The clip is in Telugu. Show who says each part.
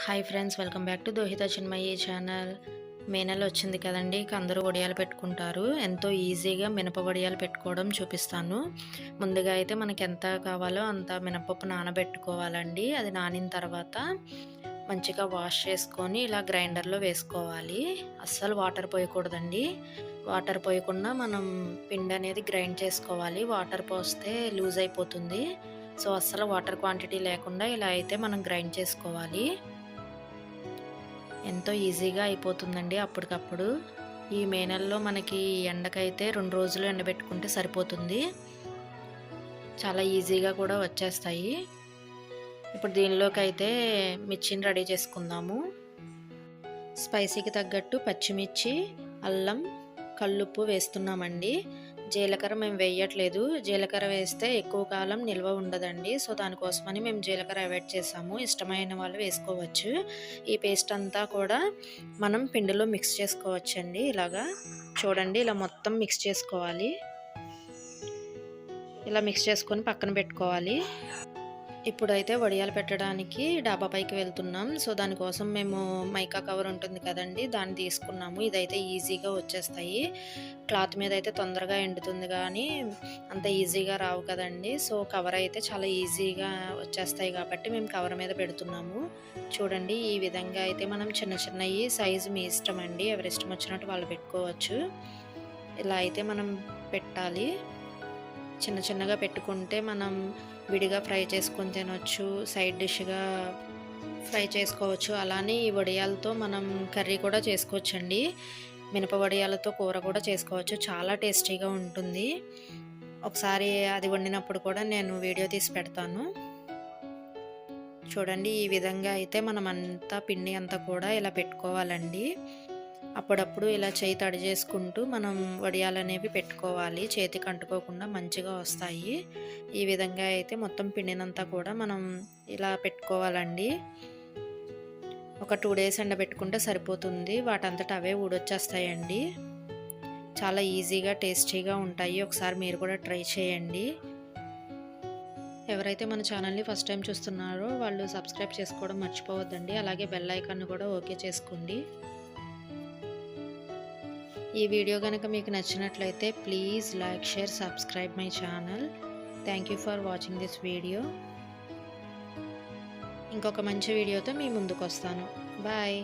Speaker 1: Hi friends, welcome back to Dohita Chinmayi channel. May నెల వచ్చింది కదండి, ఇక అందరూ వడియాలు పెట్టుకుంటారు. ఎంతో ఈజీగా మినప వడియాలు పెట్టుకోవడం చూపిస్తాను. ముందుగా అయితే మనకి ఎంత కావాలో అంత మినపప్పు నానబెట్టుకోవాలండి. అది నానిన తర్వాత మంచిగా వాష్ చేసుకొని ఇలా గ్రైండర్లో వేసుకోవాలి. అస్సలు వాటర్ పోయకూడదండి. వాటర్ పోయకుండా మనం పిండి అనేది గ్రైండ్ చేసుకోవాలి. వాటర్ పోస్తే లూజ్ అయిపోతుంది. సో అస్సలు వాటర్ క్వాంటిటీ లేకుండా ఇలా అయితే మనం గ్రైండ్ చేసుకోవాలి. ఎంతో ఈజీగా అయిపోతుందండి అప్పటికప్పుడు. ఈ మే నెలలో మనకి ఎండకైతే 2 రోజులు ఎండబెట్టుకుంటే సరిపోతుంది. చాలా ఈజీగా కూడా వచ్చేస్తాయి. ఇప్పుడు దీనిలోకైతే మిర్చిని రెడీ చేసుకుందాము. స్పైసీకి తగ్గట్టు పచ్చిమిర్చి, అల్లం, కల్లుప్పు వేస్తున్నామండి. జీలకర్ర మేము వేయట్లేదు. జీలకర్ర వేస్తే ఎక్కువ కాలం నిల్వ ఉండదండి. సో దానికోసమని మేము జీలకర్ర అవాయిడ్ చేసాము. ఇష్టమైన వాళ్ళు వేసుకోవచ్చు. ఈ పేస్ట్ అంతా కూడా మనం పిండిలో మిక్స్ చేసుకోవచ్చండి. ఇలాగా చూడండి, ఇలా మొత్తం మిక్స్ చేసుకోవాలి. ఇలా మిక్స్ చేసుకొని పక్కన పెట్టుకోవాలి. ఇప్పుడైతే వడియాలు పెట్టడానికి డాబా పైకి వెళ్తున్నాం. సో దానికోసం మేము మైకా కవర్ ఉంటుంది కదండి, దాన్ని తీసుకున్నాము. ఇదైతే ఈజీగా వచ్చేస్తాయి. క్లాత్ మీద అయితే తొందరగా ఎండుతుంది కానీ అంత ఈజీగా రావు కదండి. సో కవర్ అయితే చాలా ఈజీగా వచ్చేస్తాయి కాబట్టి మేము కవర్ మీద పెడుతున్నాము. చూడండి, ఈ విధంగా అయితే మనం చిన్న చిన్నవి సైజు మీ ఇష్టం అండి, ఎవరి ఇష్టం వచ్చినట్టు వాళ్ళు పెట్టుకోవచ్చు. ఇలా అయితే మనం పెట్టాలి. చిన్న చిన్నగా పెట్టుకుంటే మనం విడిగా ఫ్రై చేసుకొని తినొచ్చు, సైడ్ డిష్గా ఫ్రై చేసుకోవచ్చు. అలానే ఈ వడియాలతో మనం కర్రీ కూడా చేసుకోవచ్చండి. మినప వడియాలతో కూర కూడా చేసుకోవచ్చు. చాలా టేస్టీగా ఉంటుంది. ఒకసారి అది వండినప్పుడు కూడా నేను వీడియో తీసి పెడతాను. చూడండి, ఈ విధంగా అయితే మనం అంతా పిండి అంతా కూడా ఇలా పెట్టుకోవాలండి. అప్పుడప్పుడు ఇలా చేయి తడి చేసుకుంటూ మనం వడియాలు అనేవి పెట్టుకోవాలి. చేతికి అంటుకోకుండా మంచిగా వస్తాయి. ఈ విధంగా అయితే మొత్తం పిండినంతా కూడా మనం ఇలా పెట్టుకోవాలండి. ఒక 2 డేస్ ఎండబెట్టుకుంటే సరిపోతుంది. వాటంతట అవే ఊడొచ్చేస్తాయండి. చాలా ఈజీగా టేస్టీగా ఉంటాయి. ఒకసారి మీరు కూడా ట్రై చేయండి. ఎవరైతే మన ఛానల్ని ఫస్ట్ టైం చూస్తున్నారో వాళ్ళు సబ్స్క్రైబ్ చేసుకోవడం మర్చిపోవద్దండి. అలాగే బెల్ ఐకాన్ కూడా ఓకే చేసుకోండి. ఈ వీడియో కనుక మీకు నచ్చినట్లయితే please like, share, subscribe my channel. Thank you for watching this video. ఇంకొక మంచి వీడియోతో మీ ముందుకు వస్తాను. బాయ్.